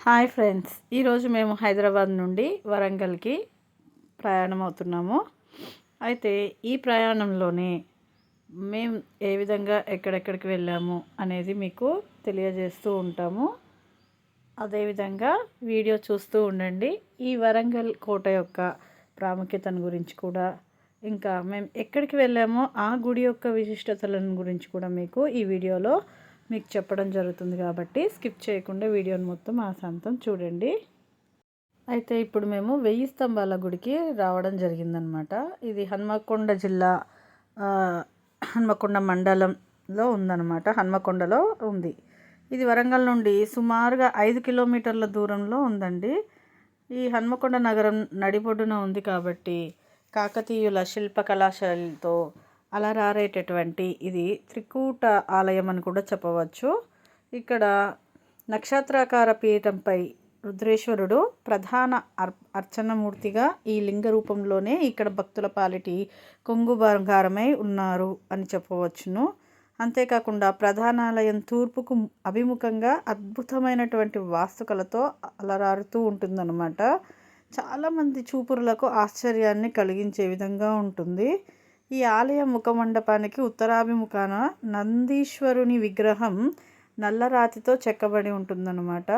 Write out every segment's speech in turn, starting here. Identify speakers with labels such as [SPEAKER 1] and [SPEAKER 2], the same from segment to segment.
[SPEAKER 1] Hi friends, ఈరోజు మేము హైదరాబాద్ నుండి వరంగల్కి ప్రయాణం అవుతున్నాము. అయితే ఈ ప్రయాణంలోనే మేము ఏ విధంగా ఎక్కడెక్కడికి వెళ్ళాము అనేది మీకు తెలియజేస్తూ ఉంటాము. అదేవిధంగా వీడియో చూస్తూ ఉండండి. ఈ వరంగల్ కోట యొక్క ప్రాముఖ్యతను గురించి కూడా, ఇంకా మేము ఎక్కడికి వెళ్ళామో ఆ గుడి యొక్క విశిష్టతలను గురించి కూడా మీకు ఈ వీడియోలో మీకు చెప్పడం జరుగుతుంది. కాబట్టి స్కిప్ చేయకుండా వీడియోని మొత్తం ఆశాంతం చూడండి. అయితే ఇప్పుడు మేము 1000 స్తంభాల గుడికి రావడం జరిగిందనమాట. ఇది హన్మకొండ జిల్లా హన్మకొండ మండలంలో ఉందన్నమాట. హన్మకొండలో ఉంది. ఇది వరంగల్ నుండి సుమారుగా 5 కిలోమీటర్ల దూరంలో ఉందండి. ఈ హన్మకొండ నగరం నడిబొడ్డున ఉంది కాబట్టి కాకతీయుల శిల్పకళాశైలితో అలరారేటటువంటి ఇది త్రికూట ఆలయం అని కూడా చెప్పవచ్చు. ఇక్కడ నక్షత్రాకార పీఠంపై రుద్రేశ్వరుడు ప్రధాన అర్చనమూర్తిగా ఈ లింగ రూపంలోనే ఇక్కడ భక్తుల పాలిటి కొంగు బంగారమై ఉన్నారు అని చెప్పవచ్చును. అంతేకాకుండా ప్రధానాలయం తూర్పుకు అభిముఖంగా అద్భుతమైనటువంటి వాస్తుకలతో అలరారుతూ ఉంటుందన్నమాట. చాలామంది చూపురులకు ఆశ్చర్యాన్ని కలిగించే విధంగా ఉంటుంది. ఈ ఆలయ ముఖమండపానికి ఉత్తరాభిముఖాన నందీశ్వరుని విగ్రహం నల్లరాతితో చెక్కబడి ఉంటుందన్నమాట.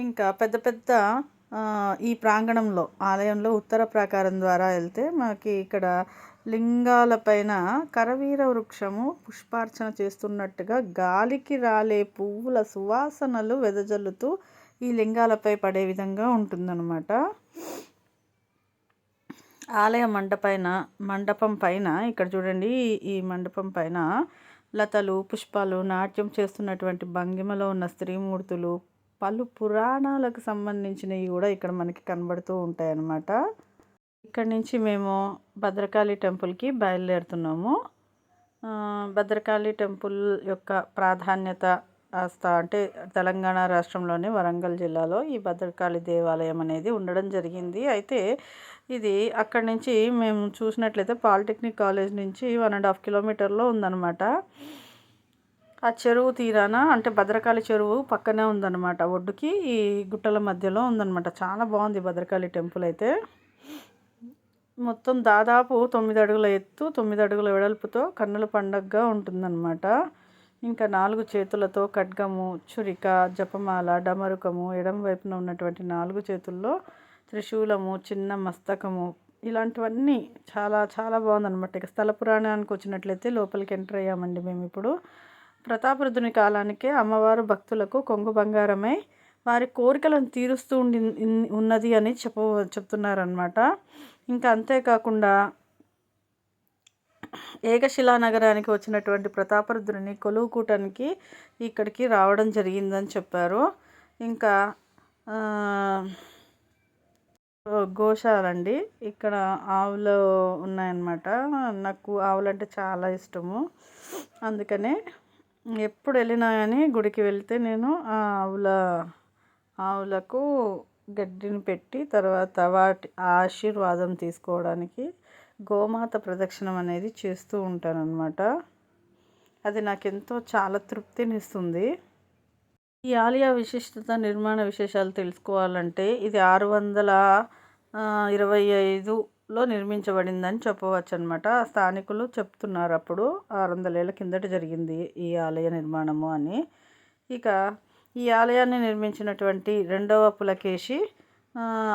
[SPEAKER 1] ఇంకా పెద్ద పెద్ద ఈ ప్రాంగణంలో ఆలయంలో ఉత్తర ప్రాకారం ద్వారా వెళ్తే మనకి ఇక్కడ లింగాలపైన కరవీర వృక్షము పుష్పార్చన చేస్తున్నట్టుగా గాలికి రాలే పువ్వుల సువాసనలు వెదజల్లుతూ ఈ లింగాలపై పడే విధంగా ఉంటుందన్నమాట. ఆలయ మండపం పైన ఇక్కడ చూడండి, ఈ మండపం పైన లతలు పుష్పాలు నాట్యం చేస్తున్నటువంటి భంగిమలో ఉన్న స్త్రీమూర్తులు పలు పురాణాలకు సంబంధించినవి కూడా ఇక్కడ మనకి కనబడుతూ ఉంటాయి అన్నమాట. ఇక్కడ నుంచి మేము భద్రకాళి టెంపుల్కి బయలుదేరుతున్నాము. భద్రకాళి టెంపుల్ యొక్క ప్రాధాన్యత అంటే తెలంగాణ రాష్ట్రంలోని వరంగల్ జిల్లాలో ఈ భద్రకాళి దేవాలయం అనేది ఉండడం జరిగింది. అయితే ఇది అక్కడి నుంచి మేము చూసినట్లయితే పాలిటెక్నిక్ కాలేజ్ నుంచి 1.5 కిలోమీటర్లో ఉందన్నమాట. ఆ చెరువు తీరాన అంటే భద్రకాళి చెరువు పక్కనే ఉందన్నమాట. ఒడ్డుకి ఈ గుట్టల మధ్యలో ఉందన్నమాట. చాలా బాగుంది భద్రకాళి టెంపుల్ అయితే. మొత్తం దాదాపు 9 అడుగుల ఎత్తు 9 అడుగుల వెడల్పుతో కన్నుల పండగగా ఉంటుందన్నమాట. ఇంకా 4 చేతులతో ఖడ్గము, చురిక, జపమాల, డమరుకము, ఎడమ వైపున ఉన్నటువంటి 4 చేతుల్లో త్రిశూలము, చిన్న మస్తకము, ఇలాంటివన్నీ చాలా చాలా బాగుందన్నమాట. ఇక స్థల పురాణానికి వచ్చినట్లయితే లోపలికి ఎంటర్ అయ్యామండి మేము ఇప్పుడు. ప్రతాపరుద్రుని కాలానికే అమ్మవారు భక్తులకు కొంగు బంగారమై వారి కోరికలను తీరుస్తూ ఉన్నది అని చెప్తున్నారనమాట. ఇంకా అంతేకాకుండా ఏకశిలా నగరానికి వచ్చినటువంటి ప్రతాపరుద్రుని కొలువుకూటానికి ఇక్కడికి రావడం జరిగిందని చెప్పారు. ఇంకా గోశాలండి, ఇక్కడ ఆవులు ఉన్నాయన్నమాట. నాకు ఆవులు అంటే చాలా ఇష్టము. అందుకనే ఎప్పుడు వెళ్ళినా కానీ గుడికి వెళ్తే నేను ఆవులకు గడ్డిని పెట్టి తర్వాత వాటి ఆశీర్వాదం తీసుకోవడానికి గోమాత ప్రదక్షిణం అనేది చేస్తూ ఉంటానన్నమాట. అది నాకెంతో చాలా తృప్తినిస్తుంది. ఈ ఆలయ విశిష్టత నిర్మాణ విశేషాలు తెలుసుకోవాలంటే ఇది 625లో నిర్మించబడిందని చెప్పవచ్చు అనమాట. స్థానికులు చెప్తున్నారు అప్పుడు 600 ఏళ్ళ కిందట జరిగింది ఈ ఆలయ నిర్మాణము అని. ఇక ఈ ఆలయాన్ని నిర్మించినటువంటి రెండవ పులకేశి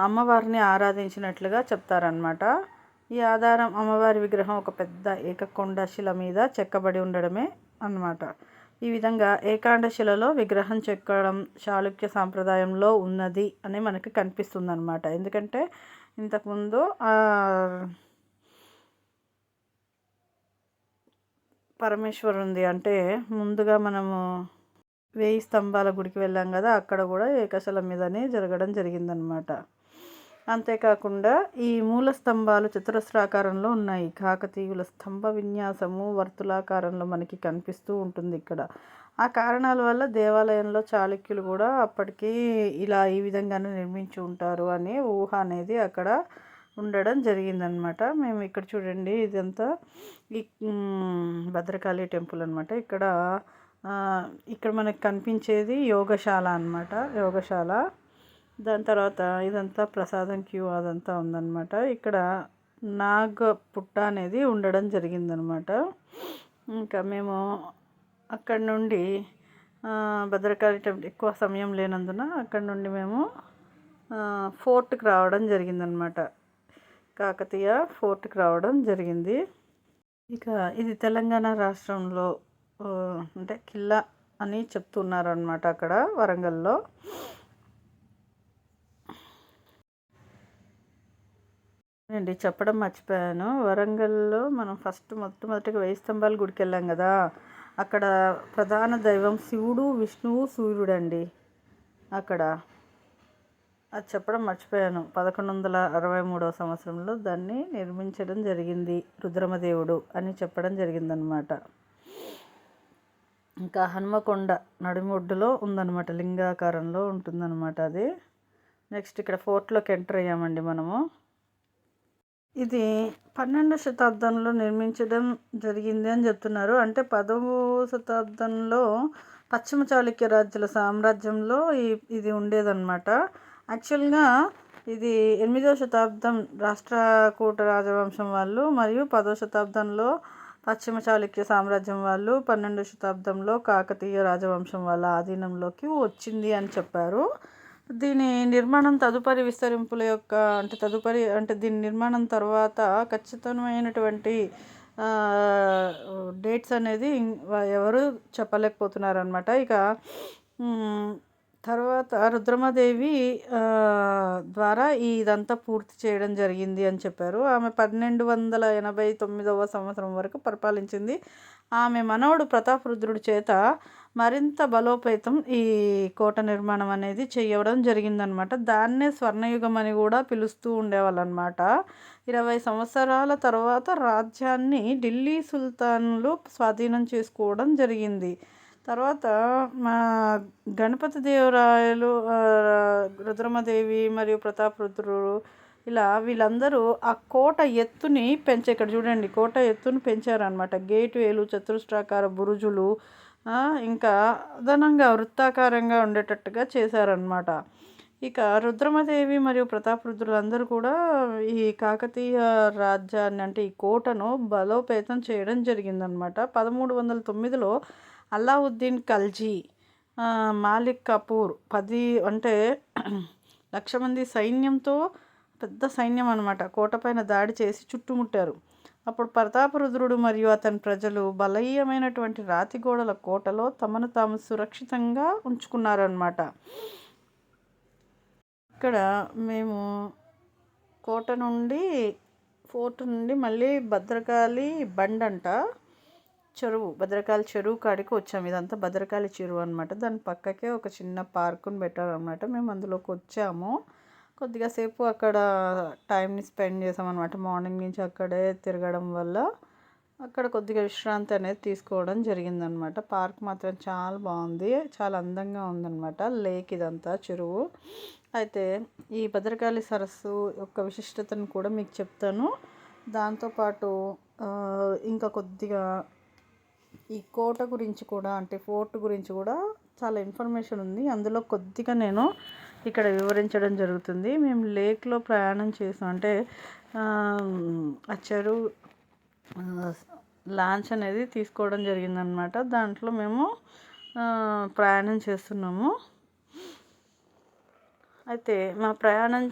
[SPEAKER 1] అమ్మవారిని ఆరాధించినట్లుగా చెప్తారనమాట. ఈ ఆధారం అమ్మవారి విగ్రహం ఒక పెద్ద ఏకకొండ శిల మీద చెక్కబడి ఉండడమే అన్నమాట. ఈ విధంగా ఏకాండశిలలో విగ్రహం చెక్కడం చాళుక్య సాంప్రదాయంలో ఉన్నది అని మనకి కనిపిస్తుంది అనమాట. ఎందుకంటే ఇంతకుముందు పరమేశ్వరుంది అంటే ముందుగా మనము 1000 స్తంభాల గుడికి వెళ్ళాం కదా, అక్కడ కూడా ఏకశిల మీదనే జరగడం జరిగిందనమాట. అంతేకాకుండా ఈ మూల స్తంభాలు చతురస్రాకారంలో ఉన్నాయి. కాకతీయుల స్తంభ విన్యాసము వర్తులాకారంలో మనకి కనిపిస్తూ ఉంటుంది ఇక్కడ. ఆ కారణాల వల్ల దేవాలయంలో చాళుక్యులు కూడా అప్పటికి ఈ విధంగానే నిర్మించి ఉంటారు అనే ఊహ అనేది అక్కడ ఉండడం జరిగిందనమాట. మేము ఇక్కడ చూడండి, ఇదంతా ఈ భద్రకాళి టెంపుల్ అనమాట. ఇక్కడ ఇక్కడ మనకు కనిపించేది యోగశాల అన్నమాట. యోగశాల. దాని తర్వాత ఇదంతా ప్రసాదం క్యూ అదంతా ఉందన్నమాట. ఇక్కడ నాగ పుట్ట అనేది ఉండడం జరిగిందనమాట. ఇంకా మేము అక్కడ నుండి భద్రకాళి టెంపుల్ ఎక్కువ సమయం లేనందున అక్కడ నుండి మేము ఫోర్ట్కి రావడం జరిగిందనమాట. కాకతీయ ఫోర్ట్కి రావడం జరిగింది. ఇక ఇది తెలంగాణ రాష్ట్రంలో అంటే కిల్లా అని చెప్తున్నారు అనమాట అక్కడ వరంగల్లో. అండి చెప్పడం మర్చిపోయాను. వరంగల్లో మనం మొట్టమొదటిగా 1000 స్తంభాల గుడికి వెళ్ళాం కదా, అక్కడ ప్రధాన దైవం శివుడు, విష్ణువు, సూర్యుడు అండి. అక్కడ అది చెప్పడం మర్చిపోయాను. 1163వ సంవత్సరంలో దాన్ని నిర్మించడం జరిగింది. రుద్రమదేవుడు అని చెప్పడం జరిగిందనమాట. ఇంకా హనుమకొండ నడిమొడ్డులో ఉందన్నమాట, లింగాకారంలో ఉంటుందన్నమాట అది. నెక్స్ట్ ఇక్కడ ఫోర్ట్లోకి ఎంటర్ అయ్యామండి మనము. ఇది 12వ శతాబ్దంలో నిర్మించడం జరిగింది అని చెప్తున్నారు. అంటే 10వ శతాబ్దంలో పశ్చిమ చాళుక్య రాజ్యాల సామ్రాజ్యంలో ఇది ఉండేదన్నమాట. యాక్చువల్గా ఇది 8వ శతాబ్దం రాష్ట్రకూట రాజవంశం వాళ్ళు, మరియు 10వ శతాబ్దంలో పశ్చిమ చాళుక్య సామ్రాజ్యం వాళ్ళు, 12వ శతాబ్దంలో కాకతీయ రాజవంశం వాళ్ళ ఆధీనంలోకి వచ్చింది అని చెప్పారు. దీని నిర్మాణం తదుపరి విస్తరింపుల యొక్క అంటే దీని నిర్మాణం తర్వాత ఖచ్చితమైనటువంటి డేట్స్ అనేది ఎవరు చెప్పలేకపోతున్నారు అనమాట. ఇక తర్వాత రుద్రమదేవి ద్వారా ఇదంతా పూర్తి చేయడం జరిగింది అని చెప్పారు. ఆమె 1289వ సంవత్సరం వరకు పరిపాలించింది. ఆమె మనవడు ప్రతాపరుద్రుడి చేత మరింత బలోపేతం ఈ కోట నిర్మాణం అనేది చేయడం జరిగిందనమాట. దాన్నే స్వర్ణయుగం అని కూడా పిలుస్తూ ఉండేవాళ్ళు అనమాట. 20 సంవత్సరాల తర్వాత రాజ్యాన్ని ఢిల్లీ సుల్తాన్లు స్వాధీనం చేసుకోవడం జరిగింది. తర్వాత మా గణపతి దేవరాయలు, రుద్రమదేవి మరియు ప్రతాపరుద్రుడు ఇలా వీళ్ళందరూ ఆ కోట ఎత్తుని ఇక్కడ చూడండి, కోట ఎత్తుని పెంచారనమాట. గేట్ వేలు, చతురస్రాకార బురుజులు, ఇంకా అదనంగా వృత్తాకారంగా ఉండేటట్టుగా చేశారనమాట. ఇక రుద్రమదేవి మరియు ప్రతాపరుద్రులందరూ కూడా ఈ కాకతీయ రాజ్యాన్ని అంటే ఈ కోటను బలోపేతం చేయడం జరిగిందనమాట. 1309లో అల్లావుద్దీన్ ఖల్జీ, మాలిక్ కపూర్ 1,00,000 మంది సైన్యంతో, పెద్ద సైన్యం అనమాట, కోటపైన దాడి చేసి చుట్టుముట్టారు. అప్పుడు ప్రతాపరుద్రుడు మరియు అతని ప్రజలు బలీయమైనటువంటి రాతి గోడల కోటలో తమను తాము సురక్షితంగా ఉంచుకున్నారన్నమాట. ఇక్కడ మేము ఫోర్ట్ నుండి మళ్ళీ భద్రకాళి బండంట భద్రకాళి చెరువు కాడికి వచ్చాము. ఇదంతా భద్రకాళి చెరువు అనమాట. దాని పక్కకే ఒక చిన్న పార్కుని పెట్టారనమాట. మేము అందులోకి వచ్చాము. కొద్దిగా సేపు అక్కడ టైంని స్పెండ్ చేసామన్నమాట. మార్నింగ్ నుంచి అక్కడే తిరగడం వల్ల అక్కడ కొద్దిగా విశ్రాంతి అనేది తీసుకోవడం జరిగిందనమాట. పార్క్ మాత్రం చాలా బాగుంది, చాలా అందంగా ఉందన్నమాట. లేక్ ఇదంతా చెరువు. అయితే ఈ భద్రకాళి సరస్సు యొక్క విశిష్టతను కూడా మీకు చెప్తాను. దాంతోపాటు ఇంకా కొద్దిగా ఈ కోట గురించి కూడా, అంటే ఫోర్ట్ గురించి కూడా చాలా ఇన్ఫర్మేషన్ ఉంది. అందులో కొద్దిగా నేను ఇక్కడ వివరించడం జరుగుతుంది. మేము లేక్లో ప్రయాణం చేసాం. అంటే ఆ చెరువు లాంచ్ అనేది తీసుకోవడం జరిగిందనమాట. దాంట్లో మేము ప్రయాణం చేస్తున్నాము. అయితే మా ప్రయాణం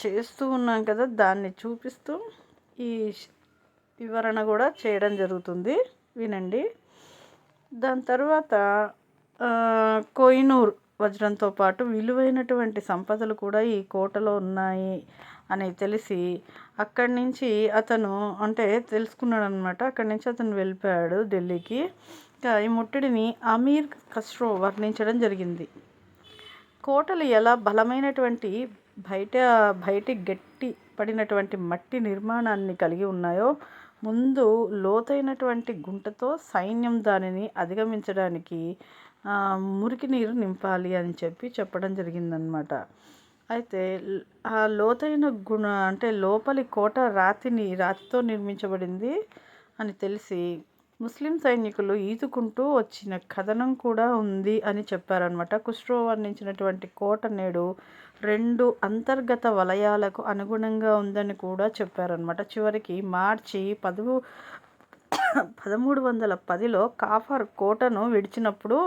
[SPEAKER 1] చేస్తూ ఉన్నాం కదా, దాన్ని చూపిస్తూ ఈ వివరణ కూడా చేయడం జరుగుతుంది, వినండి. దాని తర్వాత కోహినూర్ వజ్రంతో పాటు విలువైనటువంటి సంపదలు కూడా ఈ కోటలో ఉన్నాయి అని తెలిసి అక్కడి నుంచి అతను తెలుసుకున్నాడు అనమాట. అక్కడి నుంచి అతను వెళ్ళిపోయాడు ఢిల్లీకి. ఈ ముట్టడిని అమీర్ ఖస్రో వర్ణించడం జరిగింది. కోటలు ఎలా బలమైనటువంటి బయటి గట్టి పడినటువంటి మట్టి నిర్మాణాన్ని కలిగి ఉన్నాయో, ముందు లోతైనటువంటి గుంటతో సైన్యం దానిని అధిగమించడానికి మురికి నీరు నింపాలి అని చెప్పడం జరిగిందనమాట. అయితే ఆ లోతైన లోపలి కోట రాతితో నిర్మించబడింది అని తెలిసి ముస్లిం సైనికులు ఈదుకుంటూ వచ్చిన కథనం కూడా ఉంది అని చెప్పారనమాట. ఖుస్రో వర్ణించినటువంటి కోట నేడు 2 అంతర్గత వలయాలకు అనుగుణంగా ఉందని కూడా చెప్పారనమాట. చివరికి మార్చి 1310లో కాఫర్ కోటను విడిచినప్పుడు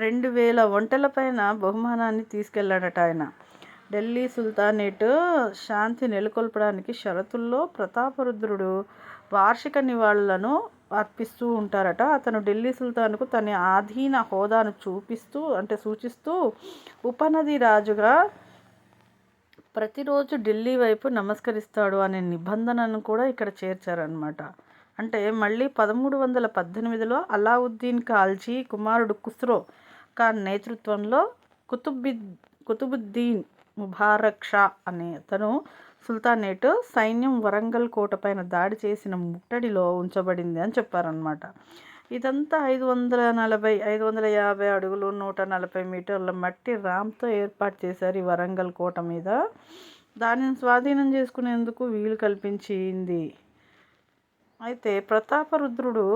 [SPEAKER 1] 2000 ఒంటెల పైన బహుమానాన్ని తీసుకెళ్లాడట ఆయన. ఢిల్లీ సుల్తానేట్ శాంతి నెలకొల్పడానికి షరతుల్లో ప్రతాపరుద్రుడు వార్షిక నివాళులను అర్పిస్తూ ఉంటారట. అతను ఢిల్లీ సుల్తాన్కు తన ఆధీన హోదాను సూచిస్తూ ఉపనది రాజుగా ప్రతిరోజు ఢిల్లీ వైపు నమస్కరిస్తాడు అనే నిబంధనను కూడా ఇక్కడ చేర్చారనమాట. అంటే మళ్ళీ 1318లో అలావుద్దీన్ ఖాల్జీ కుమారుడు ఖుస్రో ఖాన్ నేతృత్వంలో కుతుబుద్దీన్ ముబారక్ షా అనే అతను సుల్తానేట్ సైన్యం వరంగల్ కోటపైన దాడి చేసిన ముట్టడిలో ఉంచబడింది అని చెప్పారనమాట. ఇదంతా 550 అడుగులు 140 మీటర్ల మట్టి రామ్తో ఏర్పాటు చేశారు ఈ వరంగల్ కోట మీద. దానిని స్వాధీనం చేసుకునేందుకు వీలు కల్పించింది. అయితే ప్రతాపరుద్రుడు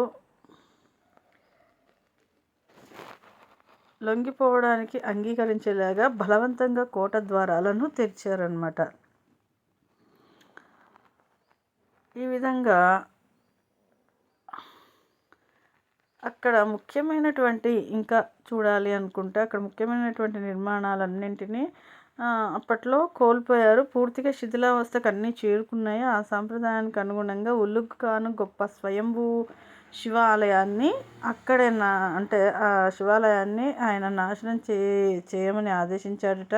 [SPEAKER 1] లొంగిపోవడానికి అంగీకరించేలాగా బలవంతంగా కోట ద్వారాలను తెరిచారన్నమాట. ఈ విధంగా అక్కడ ముఖ్యమైనటువంటి ఇంకా చూడాలి అనుకుంటే అక్కడ ముఖ్యమైనటువంటి నిర్మాణాలన్నింటినీ అప్పట్లో కోల్పోయారు. పూర్తిగా శిథిలావస్థకు అన్నీ చేరుకున్నాయి. ఆ సాంప్రదాయానికి అనుగుణంగా ఉలుగ్ ఖాన్ గొప్ప స్వయంభూ శివ ఆలయాన్ని అక్కడే అంటే ఆ శివాలయాన్ని ఆయన నాశనం చేయమని ఆదేశించాడట.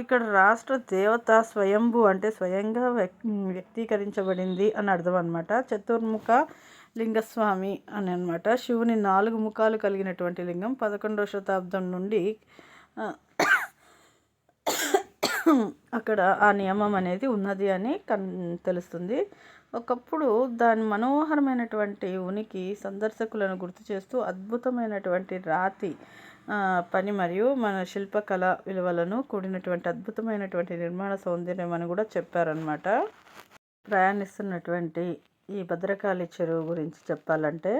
[SPEAKER 1] ఇక్కడ రాష్ట్ర దేవత స్వయంభూ అంటే స్వయంగా వ్యక్తీకరించబడింది అని అర్థం అనమాట. చతుర్ముఖ లింగస్వామి అని అనమాట. శివుని 4 ముఖాలు కలిగినటువంటి లింగం. 11వ శతాబ్దం నుండి అక్కడ ఆ నియమం అనేది ఉన్నది అని తెలుస్తుంది. ఒకప్పుడు దాని మనోహరమైనటువంటి ఉనికి సందర్శకులను గుర్తు చేస్తూ అద్భుతమైనటువంటి రాతి పని మరియు మన శిల్పకళ విలువలను కూడినటువంటి అద్భుతమైనటువంటి నిర్మాణ సౌందర్యం అని కూడా చెప్పారనమాట. ప్రయాణిస్తున్నటువంటి ఈ భద్రకాళి చెరువు గురించి చెప్పాలంటే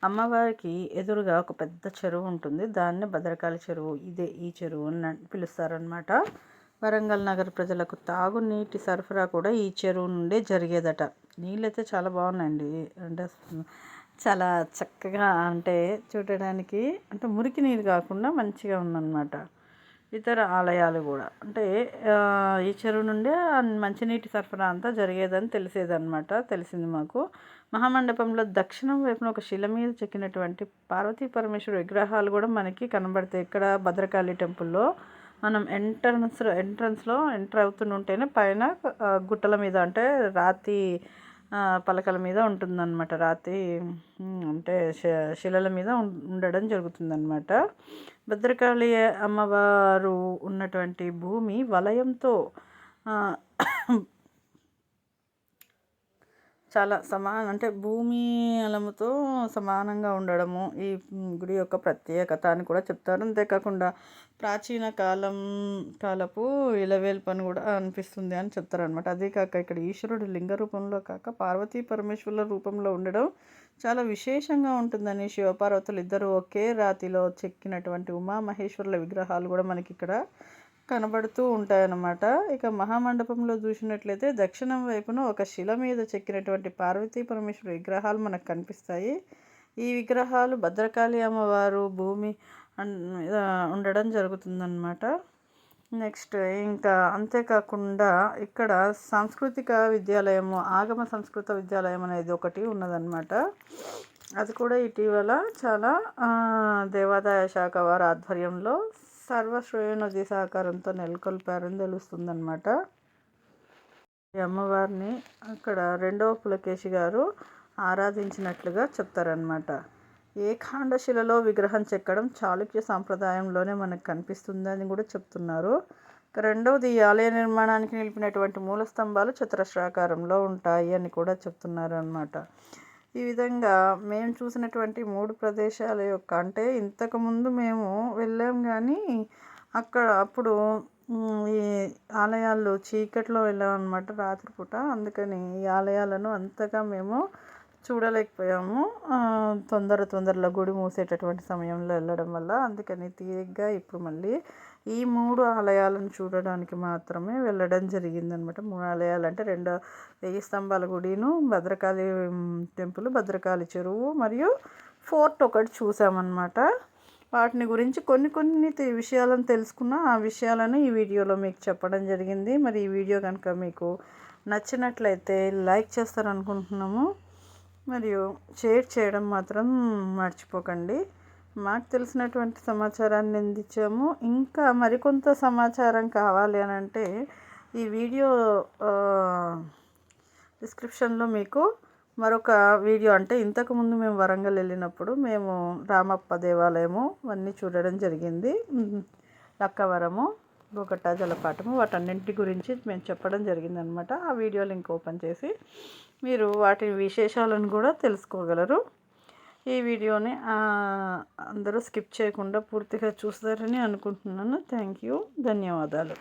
[SPEAKER 1] అమ్మవారికి ఎదురుగా ఒక పెద్ద చెరువు ఉంటుంది. దాన్ని భద్రకాళి చెరువు ఈ చెరువు అని పిలుస్తారనమాట. వరంగల్ నగర ప్రజలకు తాగునీటి సరఫరా కూడా ఈ చెరువు నుండే జరిగేదట. నీళ్ళైతే చాలా బాగున్నాయండి. అంటే చాలా చక్కగా అంటే చూడడానికి అంటే మురికి నీరు కాకుండా మంచిగా ఉందన్నమాట. ఇతర ఆలయాలు కూడా అంటే ఈ చెరువు నుండే మంచినీటి సరఫరా అంతా జరిగేదని తెలిసింది మాకు. మహామండపంలో దక్షిణం వైపున ఒక శిల మీద చెక్కినటువంటి పార్వతీ పరమేశ్వర విగ్రహాలు కూడా మనకి కనబడతాయి. ఇక్కడ భద్రకాళి టెంపుల్లో మనం ఎంట్రన్స్లో ఎంటర్ అవుతుంటేనే పైన గుట్టల మీద అంటే రాతి పలకల మీద ఉంటుందన్నమాట. రాతి అంటే శిలల మీద ఉండడం జరుగుతుందన్నమాట. భద్రకాళి అమ్మవారు ఉన్నటువంటి భూమి వలయంతో చాలా అంటే భూమి అలముతో సమానంగా ఉండడము ఈ గుడి యొక్క ప్రత్యేకత అని కూడా చెప్తారు. అంతేకాకుండా ప్రాచీన కాలపు ఇలవేల్పని కూడా అనిపిస్తుంది అని చెప్తారనమాట. అదే కాక ఇక్కడ ఈశ్వరుడు లింగ రూపంలో కాక పార్వతీ పరమేశ్వరుల రూపంలో ఉండడం చాలా విశేషంగా ఉంటుందని శివపార్వతులు ఇద్దరు ఒకే రాతిలో చెక్కినటువంటి ఉమామహేశ్వరుల విగ్రహాలు కూడా మనకి ఇక్కడ కనబడుతూ ఉంటాయన్నమాట. ఇక మహామండపంలో చూసినట్లయితే దక్షిణం వైపున ఒక శిల మీద చెక్కినటువంటి పార్వతీ పరమేశ్వర విగ్రహాలు మనకు కనిపిస్తాయి. ఈ విగ్రహాలు భద్రకాళి అమ్మవారు భూమి ఉండడం జరుగుతుందన్నమాట. నెక్స్ట్ ఇంకా అంతేకాకుండా ఇక్కడ సాంస్కృతిక విద్యాలయము ఆగమ సంస్కృత విద్యాలయం అనేది ఒకటి ఉన్నదన్నమాట. అది కూడా ఇటీవల చాలా దేవాదాయ శాఖ వారి ఆధ్వర్యంలో సర్వశ్రేయోనది సహకారంతో నెలకొల్పారని తెలుస్తుందన్నమాట. ఈ అమ్మవారిని అక్కడ 2వ పులకేశి గారు ఆరాధించినట్లుగా చెప్తారనమాట. ఏకాండ శిలలో విగ్రహం చెక్కడం చాళుక్య సాంప్రదాయంలోనే మనకు కనిపిస్తుంది అని కూడా చెప్తున్నారు. రెండవది ఈ ఆలయ నిర్మాణానికి నిలిపినటువంటి మూల స్తంభాలు చతురస్రాకారంలో ఉంటాయి అని కూడా చెప్తున్నారు అన్నమాట. ఈ విధంగా మేము చూసినటువంటి 3 ప్రదేశాల యొక్క అంటే ఇంతకుముందు మేము వెళ్ళాం కానీ అప్పుడు ఈ ఆలయాల్లో చీకట్లో వెళ్ళామన్నమాట రాత్రిపూట. అందుకని ఈ ఆలయాలను అంతగా మేము చూడలేకపోయాము. తొందరలో గుడి మూసేటటువంటి సమయంలో వెళ్ళడం వల్ల. అందుకని తీరిగ్గా ఇప్పుడు మళ్ళీ ఈ 3 ఆలయాలను చూడడానికి మాత్రమే వెళ్ళడం జరిగిందనమాట. 3 ఆలయాలు అంటే 1000 స్తంభాల గుడిను, భద్రకాళి టెంపుల్, భద్రకాళి చెరువు మరియు ఫోర్ట్ ఒకటి చూసామన్నమాట. వాటిని గురించి కొన్ని విషయాలను తెలుసుకున్న, ఆ విషయాలను ఈ వీడియోలో మీకు చెప్పడం జరిగింది. మరి ఈ వీడియో కనుక మీకు నచ్చినట్లయితే లైక్ చేస్తారనుకుంటున్నాము. మరియు షేర్ చేయడం మాత్రం మర్చిపోకండి. మాకు తెలిసినటువంటి సమాచారాన్ని అందించాము. ఇంకా మరికొంత సమాచారం కావాలి అని అంటే ఈ వీడియో డిస్క్రిప్షన్లో మీకు మరొక వీడియో, అంటే ఇంతకుముందు మేము వరంగల్ వెళ్ళినప్పుడు మేము రామప్ప దేవాలయము అన్నీ చూడడం జరిగింది. లక్కవరము, బొగట జలపాతము, వాటన్నింటి గురించి మేము చెప్పడం జరిగిందనమాట. ఆ వీడియో లింక్ ఓపెన్ చేసి మీరు వాటి విశేషాలను కూడా తెలుసుకోగలరు. ఈ వీడియోని అందరూ స్కిప్ చేయకుండా పూర్తిగా చూస్తారని అనుకుంటున్నాను. థ్యాంక్ యూ, ధన్యవాదాలు.